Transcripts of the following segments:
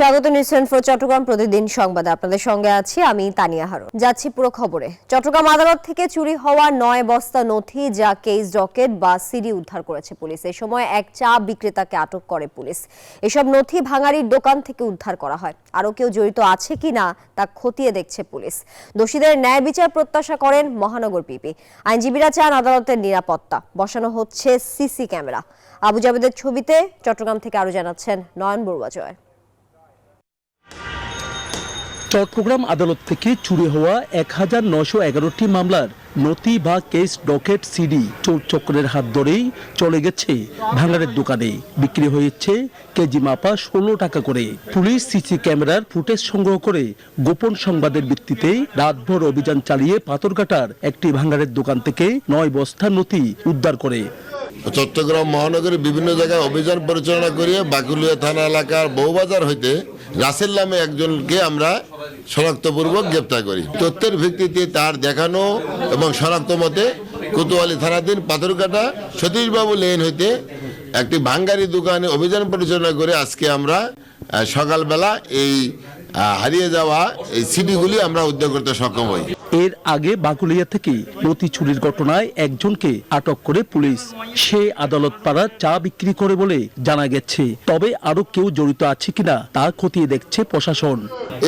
স্বাগত নিউজ 24 চট্টগ্রাম প্রতিদিন সংবাদে আপনাদের সঙ্গে আছি আমি তানিয়া হারুন। যাচ্ছি পুরো খবরে। চট্টগ্রাম আদালত থেকে চুরি হওয়া 9 বস্তা নথি যা কেস ডকেট বা সিডি উদ্ধার করেছে পুলিশ। এই সময় এক চা বিক্রেতাকে আটক করে পুলিশ। এসব নথি ভাঙাড়ির দোকান থেকে উদ্ধার করা হয়। আরও কেউ জড়িত আছে কিনা তা খতিয়ে দেখছে পুলিশ। দোষীদের ন্যায় বিচার প্রত্যাশা করেন মহানগর পিপি। আইনজীবীরা চান আদালতের নিরাপত্তা, বসানো হচ্ছে সিসি ক্যামেরা। আবু জাবেদের ছবিতে চট্টগ্রাম থেকে আরও জানাচ্ছেন নয়ন বড়ুয়া জয়। চট্টগ্রাম আদালত থেকে চুরি হওয়া 1911টি মামলার নথি বা কেস ডকেট সিডি চোর চক্রের হাত ধরেই চলে গেছে ভাঙাড়ের দোকানে। বিক্রি হয়েছে কেজি মাপা 16 টাকা করে। পুলিশ সিসি ক্যামেরার ফুটেজ সংগ্রহ করে গোপন সংবাদের ভিত্তিতে রাতভর অভিযান চালিয়ে পাথরঘাটার একটি ভাঙাড়ের দোকান থেকে 9 বস্তা নথি উদ্ধার করে। চট্টগ্রাম মহানগরের বিভিন্ন জায়গায় অভিযান পরিচালনা করে বাকুলিয়া থানা এলাকার বউবাজার হইতে রাসেল নামে একজনকে আমরা শনাক্তপূর্বক গ্রেপ্তার করি। তথ্যের ভিত্তিতে তার দেখানো এবং শনাক্ত মতে কোতোয়ালি থানাধীন পাথরঘাটা সতীশবাবু লেন হইতে একটি ভাঙ্গারি দোকানে অভিযান পরিচালনা করে আজকে আমরা সকালবেলা এই হারিয়ে যাওয়া এই সিডিগুলি আমরা উদ্ধার করতে সক্ষম হই। এর আগে বাকুলিয়া থেকে নথি চুরির ঘটনায় একজনকে আটক করে পুলিশ। সে আদালত পাড়া চা বিক্রি করে বলে জানা গেছে। তবে আরো কেউ জড়িত আছে কিনা তা খতিয়ে দেখছে প্রশাসন।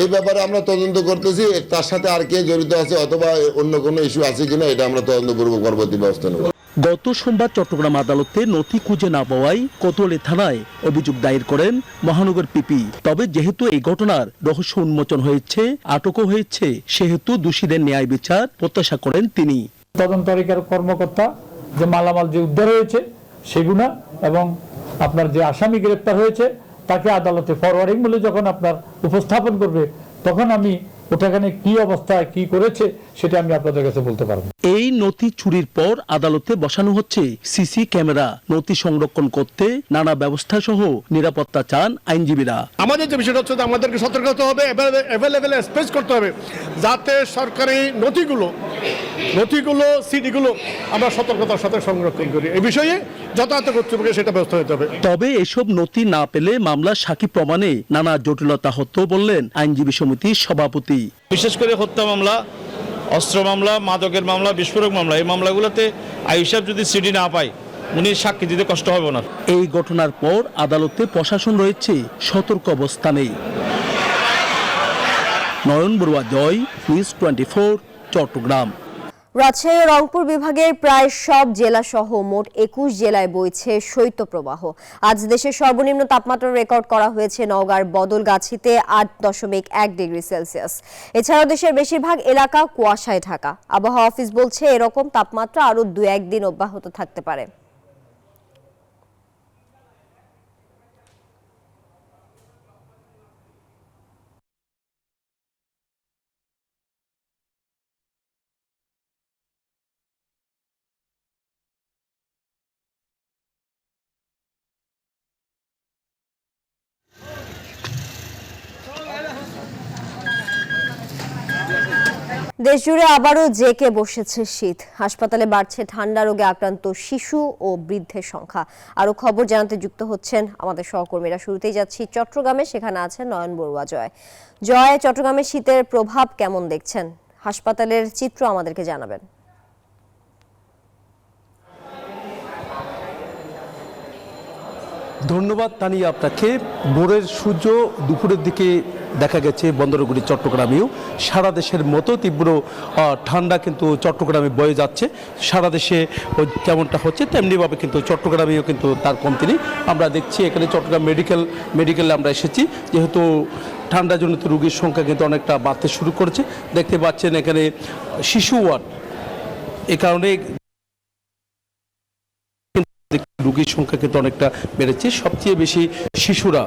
এই ব্যাপারে আমরা তদন্ত করতেছি, তার সাথে আর কে জড়িত আছে অথবা অন্য কোনো ইস্যু আছে কিনা এটা আমরা তদন্তপূর্বক পরবর্তী ব্যবস্থা নেব। গত সোমবার চট্টগ্রাম আদালতে নথি খুঁজে না পাওয়ায় কোতোয়ালি থানায় অভিযোগ দায়ের করেন মহানগর পিপি। তবে যেহেতু এই ঘটনার রহস্য উন্মোচন হয়েছে, আটকও হয়েছে, সেহেতু দোষীদের ন্যায় বিচার প্রত্যাশা করেন তিনি। তদন্তকারী কর্মকর্তা যে মালামাল যে উদ্ধার হয়েছে সেগুলো এবং আপনার যে আসামি গ্রেপ্তার হয়েছে তাকে আদালতে ফরওয়ার্ডিং বলে যখন আপনার উপস্থাপন করবে তখন আমি ওটাখানে কি অবস্থায় কি করেছে সেটা আমি আপনাদের কাছে বলতে পারবো। এই নথি চুরির পর আদালতে বসানো হচ্ছে সিসি ক্যামেরা। নথি সংরক্ষণ করতে নানা ব্যবস্থা সহ নিরাপত্তা চান আইনজীবীরা। আমাদের যে বিষয়টা হচ্ছে আমাদেরকে সতর্ক হতে হবে, অ্যাভেলেবেল স্পেস করতে হবে যাতে সরকারি নথিগুলো সিডিগুলো আমরা সতর্কতার সাথে সংরক্ষণ করি। এই বিষয়ে যথাযথ কর্তৃপক্ষের সেটা ব্যবস্থা হতে হবে। তবে এসব নথি না পেলে মামলার সাক্ষী প্রমাণে নানা জটিলতা হতো বললেন আইনজীবী সমিতির সভাপতি। বিশেষ করে হত্যা মামলা, অস্ত্র মামলা, মাদকের মামলা, বিস্ফোরক মামলা, এই মামলাগুলোতে আইয়ুব সাহেব যদি সিডি না পায় উনি সাক্ষী দিতে কষ্ট হবে না। এই ঘটনার পর আদালতে প্রশাসন রয়েছে সতর্ক অবস্থানে। নয়ন বড়ুয়া জয়, নিউজ 24 চট্টগ্রাম। রাজশাহী ও রংপুর বিভাগের প্রায় সব জেলা সহ মোট 21 জেলায় বইছে শৈত্যপ্রবাহ। আজ দেশের সর্বনিম্ন তাপমাত্রা রেকর্ড করা হয়েছে নওগাঁর বদলগাছিতে 8.1 ডিগ্রি সেলসিয়াস। এছাড়াও দেশের বেশিরভাগ এলাকা কুয়াশায় ঢাকা। আবহাওয়া অফিস বলছে এরকম তাপমাত্রা আরও 2-1 দিন অব্যাহত থাকতে পারে। দেশজুড়ে আবারও জেঁকে বসেছে শীত। হাসপাতালে বাড়ছে ঠান্ডা রোগে আক্রান্ত শিশু ও বৃদ্ধের সংখ্যা। আরো খবর জানাতে যুক্ত হচ্ছেন আমাদের সহকর্মীরা। শুরুতেই যাচ্ছি চট্টগ্রামে, সেখানে আছেন নয়ন বড়ুয়া জয়। জয়, চট্টগ্রামে শীতের প্রভাব কেমন দেখছেন? হাসপাতালের চিত্র আমাদেরকে জানাবেন। ধন্যবাদ তানিয়া আপনাকে। ভোরের সূর্য দুপুরের দিকে দেখা গেছে বন্দরগুড়ি চট্টগ্রামেও। সারা দেশের মতো তীব্র ঠান্ডা কিন্তু চট্টগ্রামে বয়ে যাচ্ছে। সারা দেশে যেমনটা হচ্ছে তেমনিভাবে কিন্তু চট্টগ্রামেও কিন্তু তার কমতি নেই। আমরা দেখছি এখানে চট্টগ্রাম মেডিকেলে আমরা এসেছি, যেহেতু ঠান্ডাজনিত রোগীর সংখ্যা কিন্তু অনেকটা বাড়তে শুরু করেছে। দেখতে পাচ্ছেন এখানে শিশু ওয়ার্ড, এ কারণে রোগীর সংখ্যা কিন্তু অনেকটা বেড়েছে। সবচেয়ে বেশি শিশুরা,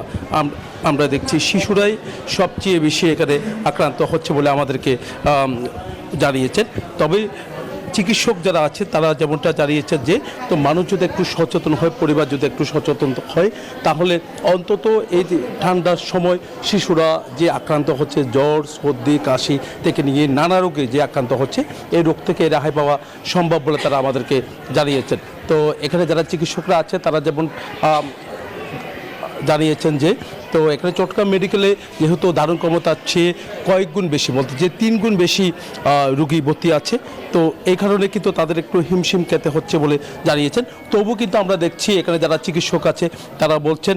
আমরা দেখছি শিশুরাই সবচেয়ে বেশি এখানে আক্রান্ত হচ্ছে বলে আমাদেরকে জানিয়েছেন। তবে চিকিৎসক যারা আছে তারা যেমনটা জানিয়েছেন যে তো মানুষ যদি একটু সচেতন হয়, পরিবার যদি একটু সচেতন হয়, তাহলে অন্তত এই ঠান্ডার সময় শিশুরা যে আক্রান্ত হচ্ছে জ্বর, সর্দি, কাশি থেকে নিয়ে নানা রোগে যে আক্রান্ত হচ্ছে, এই রোগ থেকে রেহাই পাওয়া সম্ভব বলে তারা আমাদেরকে জানিয়েছেন। তো এখানে যারা চিকিৎসকরা আছে তারা যেমন জানিয়েছেন যে তো এখানে চট্টগ্রাম মেডিকেলে যেহেতু ধারণ ক্ষমতার চেয়ে কয়েক গুণ বেশি, বলতে যে 3 গুণ বেশি রুগী ভর্তি আছে, তো এই কারণে কিন্তু তাদের একটু হিমশিম খেতে হচ্ছে বলে জানিয়েছেন। তবু কিন্তু আমরা দেখছি এখানে যারা চিকিৎসক আছে তারা বলছেন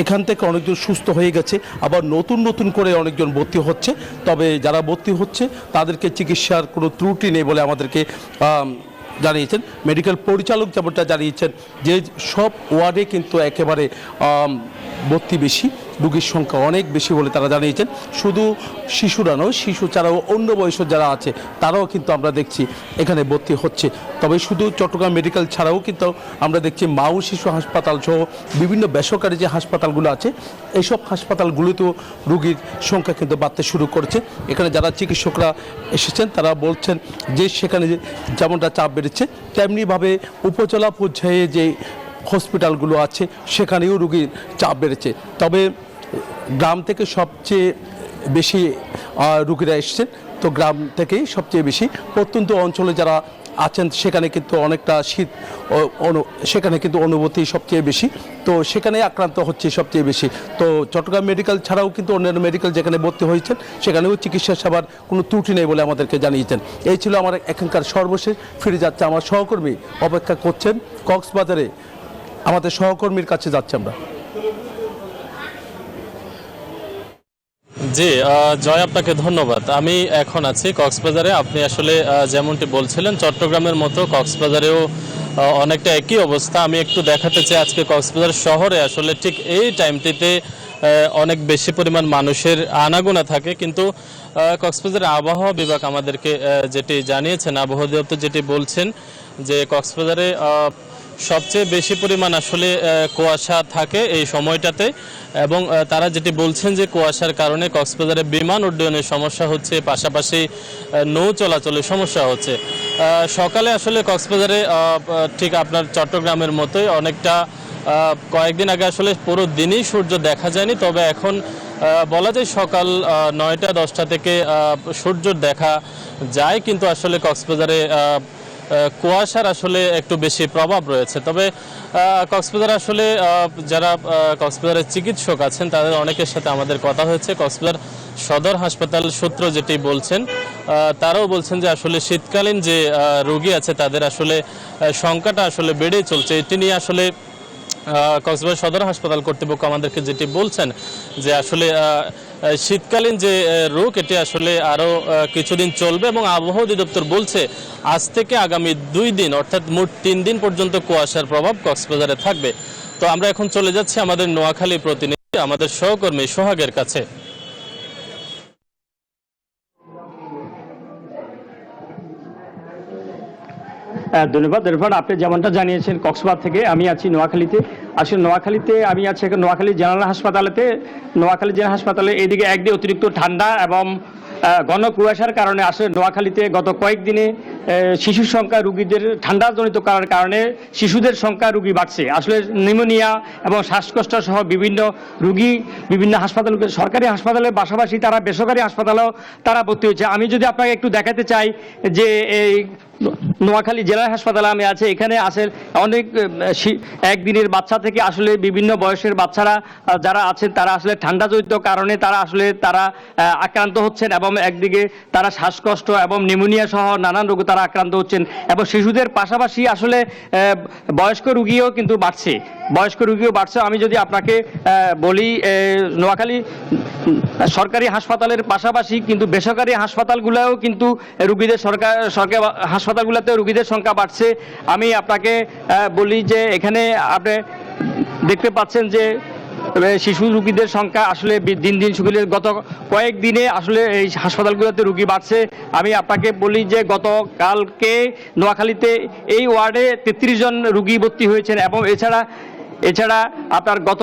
এখান থেকে অনেকজন সুস্থ হয়ে গেছে, আবার নতুন নতুন করে অনেকজন ভর্তি হচ্ছে। তবে যারা ভর্তি হচ্ছে তাদেরকে চিকিৎসার কোনো ত্রুটি নেই বলে আমাদেরকে জানিয়েছেন মেডিকেল পরিচালক, যেমনটা জানিয়েছেন যে সব ওয়ার্ডে কিন্তু একেবারে ভর্তি বেশি, রোগীর সংখ্যা অনেক বেশি বলে তারা জানিয়েছেন। শুধু শিশুরা নয়, শিশু ছাড়াও অন্য বয়সের যারা আছে তারাও কিন্তু আমরা দেখছি এখানে ভর্তি হচ্ছে। তবে শুধু চট্টগ্রাম মেডিকেল ছাড়াও কিন্তু আমরা দেখছি মা ও শিশু হাসপাতাল সহ বিভিন্ন বেসরকারি যে হাসপাতালগুলো আছে এইসব হাসপাতালগুলোতেও রোগীর সংখ্যা কিন্তু বাড়তে শুরু করেছে। এখানে যারা চিকিৎসকরা এসেছেন তারা বলছেন যে সেখানে যেমনটা চাপ বেড়েছে তেমনিভাবে উপজেলা পর্যায়ে যে হসপিটালগুলো আছে সেখানেও রোগীর চাপ বেড়েছে। তবে গ্রাম থেকে সবচেয়ে বেশি রোগীরা এসছেন, তো গ্রাম থেকেই সবচেয়ে বেশি। প্রত্যন্ত অঞ্চলে যারা আছেন সেখানে কিন্তু অনেকটা শীত, সেখানে কিন্তু অনুভূতি সবচেয়ে বেশি, তো সেখানে আক্রান্ত হচ্ছে সবচেয়ে বেশি। তো চট্টগ্রাম মেডিকেল ছাড়াও কিন্তু অন্যান্য মেডিকেল যেখানে ভর্তি হয়েছেন সেখানেও চিকিৎসা সেবার কোনো ত্রুটি নেই বলে আমাদেরকে জানিয়েছেন। এই ছিল আমার এখানকার সর্বশেষ। ফিরে যাচ্ছে আমার সহকর্মী, অপেক্ষা করছেন কক্সবাজারে, আমাদের সহকর্মীর কাছে যাচ্ছে আমরা। জি জয়, আপনাকে ধন্যবাদ। আমি এখন আছি কক্সবাজারে। আপনি আসলে যেমনটি বলছিলেন চট্টগ্রামের মতো কক্সবাজারেও অনেকটা একই অবস্থা। আমি একটু দেখাতে চাই আজকে কক্সবাজার শহরে আসলে ঠিক এই টাইমটিতে অনেক বেশি পরিমাণ মানুষের আনাগোনা থাকে, কিন্তু কক্সবাজারের আবহাওয়া বিভাগ আমাদেরকে যেটি জানিয়েছেন, আবহাওয়া অধিদপ্তর যেটি বলছেন যে কক্সবাজারে সবচেয়ে বেশি পরিমাণ আসলে কুয়াশা থাকে এই সময়টাতে, এবং তারা যেটি বলছেন যে কুয়াশার কারণে কক্সবাজারে বিমান উড্ডয়নের সমস্যা হচ্ছে, পাশাপাশি নৌ চলাচলের সমস্যা হচ্ছে। সকালে আসলে কক্সবাজারে ঠিক আপনার চট্টগ্রামের মতোই অনেকটা কয়েকদিন আগে আসলে পুরো দিনই সূর্য দেখা যায়নি, তবে এখন বলা যায় সকাল 9টা-10টা থেকে সূর্য দেখা যায়, কিন্তু আসলে কক্সবাজারে কুয়াশার আসলে একটু বেশি প্রভাব রয়েছে। তবে কক্সবাজার আসলে যারা কক্সবাজারের চিকিৎসক আছেন তাদের অনেকের সাথে আমাদের কথা হয়েছে। কক্সবাজার সদর হাসপাতাল সূত্র যেটি বলছেন, তারাও বলছেন যে আসলে শীতকালীন যে রোগী আছে তাদের আসলে সংখ্যাটা আসলে বেড়েই চলছে। এটি নিয়ে আসলে কক্সবাজার সদর হাসপাতাল কর্তৃপক্ষ আমাদেরকে যেটি বলছেন যে আসলে শীতকালীন যে রোগ এটি আসলে আরও কিছুদিন চলবে, এবং আবহাওয়া অধিদপ্তর বলছে আজ থেকে আগামী 2 দিন অর্থাৎ মোট 3 দিন পর্যন্ত কুয়াশার প্রভাব কক্সবাজারে থাকবে। তো আমরা এখন চলে যাচ্ছি আমাদের নোয়াখালী প্রতিনিধি, আমাদের সহকর্মী সোহাগের কাছে। ধন্যবাদ ইরফান। আপনি যেমনটা জানিয়েছেন কক্সবাজার থেকে, আমি আছি নোয়াখালীতে। আসলে নোয়াখালীতে আমি আছি এখন নোয়াখালী জেনারেল হাসপাতালেতে। নোয়াখালী জেনারেল হাসপাতালে এদিকে একদিকে অতিরিক্ত ঠান্ডা এবং ঘন কুয়াশার কারণে আসলে নোয়াখালীতে গত কয়েকদিনে শিশুর সংখ্যা, রুগীদের ঠান্ডাজনিত কারণে শিশুদের সংখ্যা রুগী বাড়ছে। আসলে নিউমোনিয়া এবং শ্বাসকষ্ট সহ বিভিন্ন রুগী বিভিন্ন হাসপাতাল, সরকারি হাসপাতালের পাশাপাশি তারা বেসরকারি হাসপাতালেও তারা ভর্তি হয়েছে। আমি যদি আপনাকে একটু দেখাতে চাই যে এই নোয়াখালী জেলা হাসপাতালে আমি আছে, এখানে আছে অনেক একদিনের বাচ্চা থেকে আসলে বিভিন্ন বয়সের বাচ্চারা যারা আছেন তারা আসলে ঠান্ডাজনিত কারণে তারা আক্রান্ত হচ্ছেন, এবং একদিকে তারা শ্বাসকষ্ট এবং নিউমোনিয়া সহ নানান রোগে তারা আক্রান্ত হচ্ছেন, এবং শিশুদের পাশাপাশি আসলে বয়স্ক রোগীও কিন্তু বাড়ছে, আমি যদি আপনাকে বলি নোয়াখালী সরকারি হাসপাতালের পাশাপাশি কিন্তু বেসরকারি হাসপাতালগুলোও কিন্তু রোগীদের সরকারি হাসপাতালগুলোতে রোগীদের সংখ্যা বাড়ছে। আমি আপনাকে বলি যে এখানে আপনি দেখতে পাচ্ছেন যে শিশু রোগীদের সংখ্যা আসলে দিন দিন গত কয়েকদিনে আসলে এই হাসপাতালগুলোতে রোগী বাড়ছে। আমি আপনাকে বলি যে গতকালকে নোয়াখালীতে এই ওয়ার্ডে 33 জন রোগী ভর্তি হয়েছেন, এবং এছাড়া আপনার গত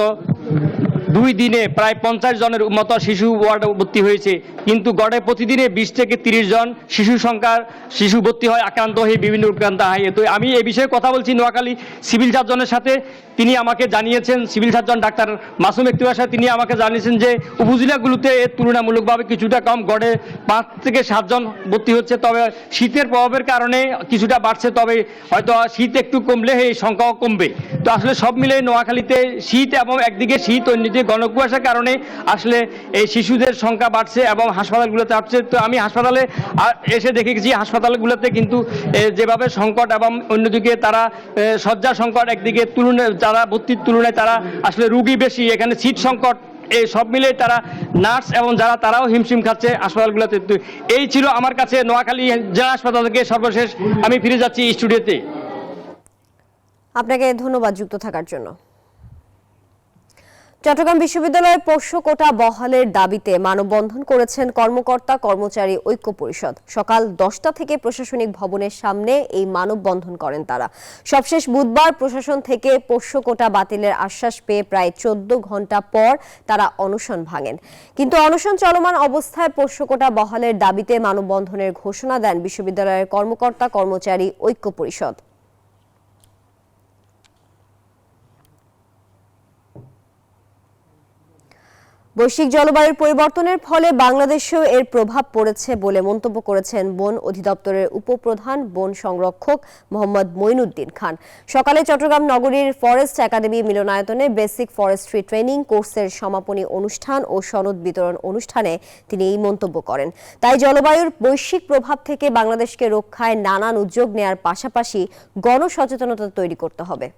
2 দিনে প্রায় 50 জনের মতো শিশু ওয়ার্ডে ভর্তি হয়েছে, কিন্তু গড়ে প্রতিদিনে 20 থেকে 30 জন শিশু ভর্তি হয়, আক্রান্ত হয়ে বিভিন্ন উৎক্রান্ত হয়। তো আমি এই বিষয়ে কথা বলছি নোয়াখালী সিভিল সার্জনের সাথে। তিনি আমাকে জানিয়েছেন, civil surgeon doctor Masum Iktiar সাহেব, তিনি আমাকে জানিয়েছেন যে উপজেলাগুলোতে এর তুলনামূলকভাবে কিছুটা কম, গড়ে 5 থেকে 7 জন ভর্তি হচ্ছে। তবে শীতের প্রভাবের কারণে কিছুটা বাড়ছে, তবে হয়তো শীত একটু কমলে এই সংখ্যাও কমবে। তো আসলে সব মিলে নোয়াখালীতে শীত, এবং একদিকে শীত, অন্যদিকে ঘনকুয়াশার কারণে আসলে এই শিশুদের সংখ্যা বাড়ছে এবং হাসপাতালগুলোতে আসছে। তো আমি হাসপাতালে এসে দেখে গেছি, হাসপাতালগুলোতে কিন্তু যেভাবে সংকট, এবং অন্যদিকে তারা শয্যা সংকট, একদিকে তুলনায় যারা ভর্তির তুলনায় তারা আসলে রুগী বেশি, এখানে সিট সংকট, এই সব মিলে তারা নার্স এবং তারাও হিমশিম খাচ্ছে হাসপাতালগুলোতে। এই ছিল আমার কাছে নোয়াখালী জেলা হাসপাতাল থেকে সর্বশেষ। আমি ফিরে যাচ্ছি স্টুডিওতে। আপনাকে ধন্যবাদ যুক্ত থাকার জন্য। চট্টগ্রাম বিশ্ববিদ্যালয়ের পোষ্য কোটা বহালের দাবিতে মানববন্ধন করেছেন কর্মকর্তা কর্মচারী ঐক্য পরিষদ। সকাল 10টা থেকে প্রশাসনিক ভবনের সামনে এই মানববন্ধন করেন তারা। সবশেষ বুধবার প্রশাসন থেকে পোষ্য কোটা বাতিলের আশ্বাস পেয়ে প্রায় 14 ঘন্টা পর তারা অনশন ভাঙেন। কিন্তু অনশন চলমান অবস্থায় পোষ্য কোটা বহালের দাবিতে মানববন্ধনের ঘোষণা দেন বিশ্ববিদ্যালয়ের কর্মকর্তা কর্মচারী ঐক্য পরিষদ। বৈশ্বিক জলবায়ুর পরিবর্তনের ফলে বাংলাদেশেও এর প্রভাব পড়েছে বলে মন্তব্য করেছেন বন অধিদপ্তরের উপপ্রধান বন সংরক্ষক মোহাম্মদ মঈনুদ্দিন খান। সকালে চট্টগ্রাম নগরীর ফরেস্ট একাডেমি মিলনায়তনে বেসিক ফরেস্ট্রি ট্রেনিং কোর্সের সমাপনী অনুষ্ঠান ও সনদ বিতরণ অনুষ্ঠানে তিনি এই মন্তব্য করেন। তাই জলবায়ুর বৈশ্বিক প্রভাব থেকে বাংলাদেশকে রক্ষায় নানান উদ্যোগ নেয়ার পাশাপাশি গণসচেতনতা তৈরি করতে হবে।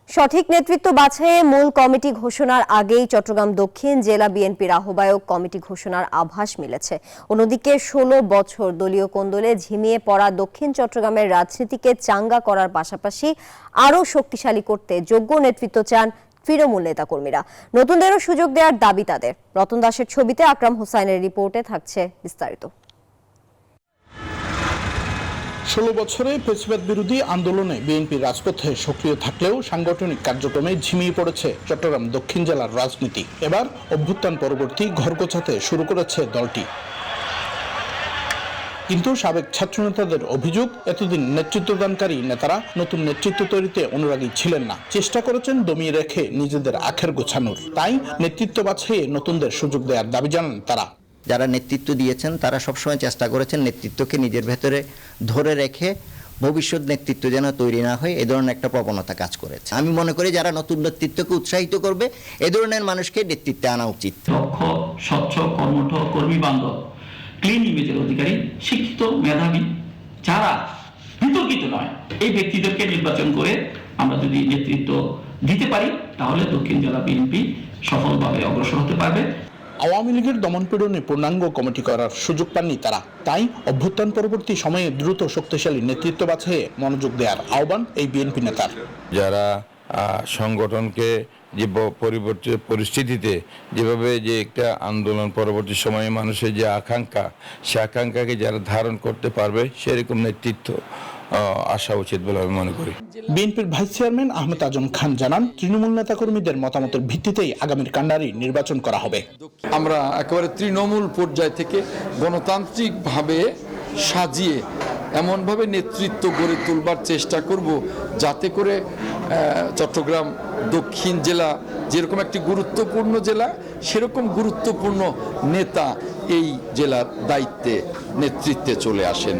সঠিক নেতৃত্ব বাছাইয়ে মূল কমিটি ঘোষণার আগেই চট্টগ্রাম দক্ষিণ জেলা বিএনপির আহ্বায়ক কমিটি ঘোষণার আভাস মিলেছে। অন্যদিকে 16 বছর দলীয় কোন্দলে ঝিমিয়ে পড়া দক্ষিণ চট্টগ্রামের রাজনীতিকে চাঙ্গা করার পাশাপাশি আরও শক্তিশালী করতে যোগ্য নেতৃত্ব চান তৃণমূল নেতাকর্মীরা। নতুনদেরও সুযোগ দেওয়ার দাবি তাদের। রতন দাসের ছবিতে আকরাম হোসাইনের রিপোর্টে থাকছে বিস্তারিত। 16 বছরে ফ্যাসিবাদ বিরোধী আন্দোলনে বিএনপি রাজপথে সক্রিয় থাকলেও সাংগঠনিক কার্যক্রমে ঝিমিয়ে পড়েছে চট্টগ্রাম দক্ষিণ জেলার রাজনীতি। এবার অভ্যুত্থান পরবর্তী ঘর গোছাতে শুরু করেছে দলটি। কিন্তু সাবেক ছাত্রনেতাদের অভিযোগ, এতদিন নেতৃত্বদানকারী নেতারা নতুন নেতৃত্ব তৈরিতে অনুরাগী ছিলেন না, চেষ্টা করেছেন দমিয়ে রেখে নিজেদের আখের গোছানোর। তাই নেতৃত্ব বাছাইয়ে নতুনদের সুযোগ দেওয়ার দাবি জানান তারা। যারা নেতৃত্ব দিয়েছেন তারা সবসময় চেষ্টা করেছেন নেতৃত্বকে নিজের ভেতরে ধরে রেখে ভবিষ্যৎ নেতৃত্ব যেন তৈরি না হয় এ ধরনের একটা প্রবণতা কাজ করেছে। আমি মনে করি যারা নতুন নেতৃত্বকে উৎসাহিত করবে এ ধরনের মানুষকে নেতৃত্বে আনা উচিত। দক্ষ, স্বচ্ছ, কর্মঠ, কর্মী বান্ধব, ক্লিন ইমেজের অধিকারী, শিক্ষিত, মেধাবী, যারা বিতর্কিত নয়, এই ব্যক্তিদেরকে নির্বাচন করে আমরা যদি নেতৃত্ব দিতে পারি তাহলে দক্ষিণ জেলা বিএনপি সফলভাবে অগ্রসর হতে পারবে। আওয়ামী লীগের দমনপীড়নে পূর্ণাঙ্গ কমিটি করার সুযোগ পাননি তারা। তাই অভ্যুত্থান পরবর্তী সময়ে দ্রুত শক্তিশালী নেতৃত্ব বাছাইয়ে মনোযোগ দেওয়ার আহ্বান এই বিএনপি নেতার। যারা সংগঠনকে যে পরিবর্তিত পরিস্থিতিতে যেভাবে যে একটা আন্দোলন পরবর্তী সময়ে মানুষের যে আকাঙ্ক্ষা, সে আকাঙ্ক্ষাকে যারা ধারণ করতে পারবে সেরকম নেতৃত্ব আসা উচিত বলে আমি মনে করি। বিএনপির ভাইস চেয়ারম্যান আহমেদ আজম খান জানান, তৃণমূল নেতাকর্মীদের মতামতের ভিত্তিতেই আগামীর কান্ডারি নির্বাচন করা হবে। আমরা একেবারে তৃণমূল পর্যায় থেকে গণতান্ত্রিকভাবে সাজিয়ে এমনভাবে নেতৃত্ব গড়ে তুলবার চেষ্টা করব যাতে করে চট্টগ্রাম দক্ষিণ জেলা যেরকম একটি গুরুত্বপূর্ণ জেলা, সেরকম গুরুত্বপূর্ণ নেতা এই জেলার দায়িত্বে নেতৃত্বে চলে আসেন।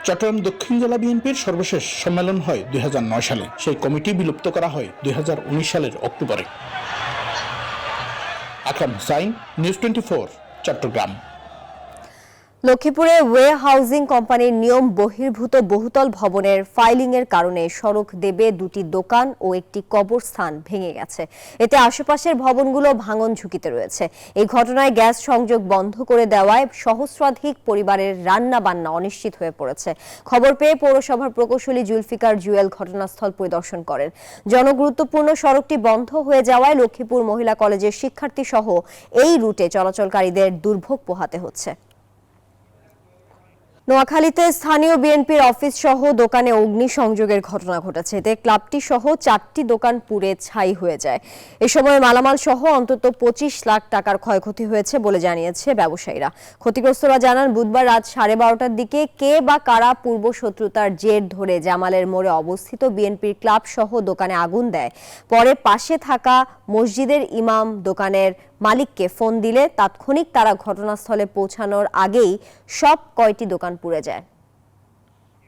চট্টগ্রাম দক্ষিণ জেলা বিএনপির সর্বশেষ সম্মেলন হয় 2009 সালে। সেই কমিটি বিলুপ্ত করা হয় 2019 সালের অক্টোবরে। আকরাম হুসাইন, নিউজ 24, চট্টগ্রাম। লক্ষ্মীপুরে ওয়ে হাউজিং কোম্পানির নিয়ম বহির্ভূত বহুতল ভবনের ফাইলিং এর কারণে সড়ক দেবে 2টি দোকান ও একটি কবরস্থান ভেঙে গেছে। এতে আশেপাশের ভবনগুলো ভাঙন ঝুঁকিতে রয়েছে। এই ঘটনায় গ্যাস সংযোগ বন্ধ করে দেওয়ায় সহস্রাধিক পরিবারের রান্না বান্না অনিশ্চিত হয়ে পড়েছে। খবর পেয়ে পৌরসভার প্রকৌশলী জুলফিকার জুয়েল ঘটনাস্থল পরিদর্শন করেন। জনগুরুত্বপূর্ণ সড়কটি বন্ধ হয়ে যাওয়ায় লক্ষ্মীপুর মহিলা কলেজের শিক্ষার্থী সহ এই রুটে চলাচলকারীদের দুর্ভোগ পোহাতে হচ্ছে। নোয়াখালীতে স্থানীয় বিএনপির অফিস সহ দোকানে অগ্নিসংযোগের ঘটনা ঘটেছে। এতে ক্লাবটি সহ 4টি দোকান পুড়ে ছাই হয়ে যায়। এ সময় মালামাল সহ অন্তত 25 লাখ টাকার ক্ষয়ক্ষতি হয়েছে বলে জানিয়েছে ব্যবসায়ীরা। ক্ষতিগ্রস্তরা জানান, বুধবার রাত 12:30টার দিকে কে বা কারা পূর্ব শত্রুতার জের ধরে জামালের মোড়ে অবস্থিত বিএনপির ক্লাব সহ দোকানে আগুন দেয়। পরে পাশে থাকা মসজিদের ইমাম দোকানের মালিককে ফোন দিলে তাৎক্ষণিক তারা ঘটনাস্থলে পৌঁছানোর আগেই সব কয়টি দোকান পুড়ে যায়।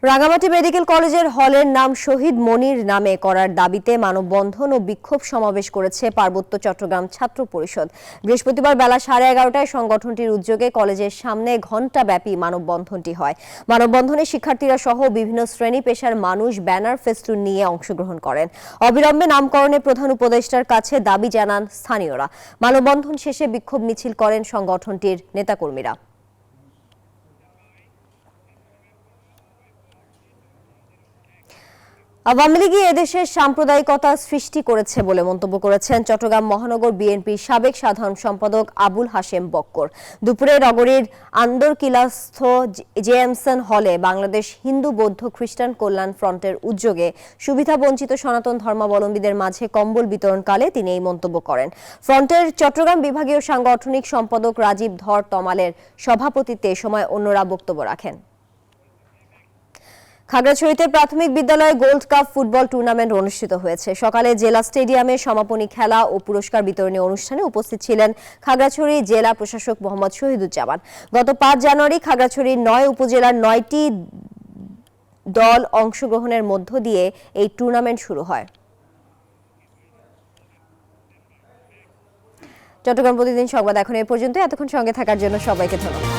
রাঙামাটি মেডিকেল কলেজের হলের নাম শহীদ মনির নামে করার দাবিতে মানববন্ধন ও বিক্ষোভ সমাবেশ করেছে পার্বত্য চট্টগ্রাম ছাত্র পরিষদ। বৃহস্পতিবার বেলা 11:30টায় সংগঠনটির উদ্যোগে কলেজের সামনে ঘণ্টাব্যাপী মানববন্ধনটি হয়। মানববন্ধনে শিক্ষার্থীরা সহ বিভিন্ন শ্রেণী পেশার মানুষ ব্যানার ফেস্টুন নিয়ে অংশগ্রহণ করেন। অবিলম্বে নামকরণে প্রধান উপদেষ্টার কাছে দাবি জানান স্থানীয়রা। মানববন্ধন শেষে বিক্ষোভ মিছিল করেন সংগঠনটির নেতাকর্মীরা। আওয়ামী লীগই এদেশের সাম্প্রদায়িকতা সৃষ্টি করেছে বলে মন্তব্য করেছেন চট্টগ্রাম মহানগর বিএনপির সাবেক সাধারণ সম্পাদক আবুল হাশেম বক্কর। দুপুরে নগরীর আন্দরকিলাস্থ জেএমসন হলে বাংলাদেশ হিন্দু বৌদ্ধ খ্রিস্টান কল্যাণ ফ্রন্টের উদ্যোগে সুবিধাবঞ্চিত সনাতন ধর্মাবলম্বীদের মাঝে কম্বল বিতরণকালে তিনি এই মন্তব্য করেন। ফ্রন্টের চট্টগ্রাম বিভাগীয় সাংগঠনিক সম্পাদক রাজীব ধর তমালের সভাপতিত্বে এ সময় অন্যরা বক্তব্য রাখেন। খাগড়াছড়িতে প্রাথমিক বিদ্যালয়ে গোল্ড কাপ ফুটবল টুর্নামেন্ট অনুষ্ঠিত হয়েছে। সকালে জেলা স্টেডিয়ামে সমাপনী খেলা ও পুরস্কার বিতরণী অনুষ্ঠানে উপস্থিত ছিলেন খাগড়াছড়ি জেলা প্রশাসক মোহাম্মদ শহীদুজ্জামান। গত 5 জানুয়ারি খাগড়াছড়ির 9 উপজেলার 9টি দল অংশগ্রহণের মধ্য দিয়ে এই টুর্নামেন্ট শুরু হয়। চট্টগ্রাম প্রতিদিন সংবাদ এখন এ পর্যন্ত। এতক্ষণ সঙ্গে থাকার জন্য সবাইকে ধন্যবাদ।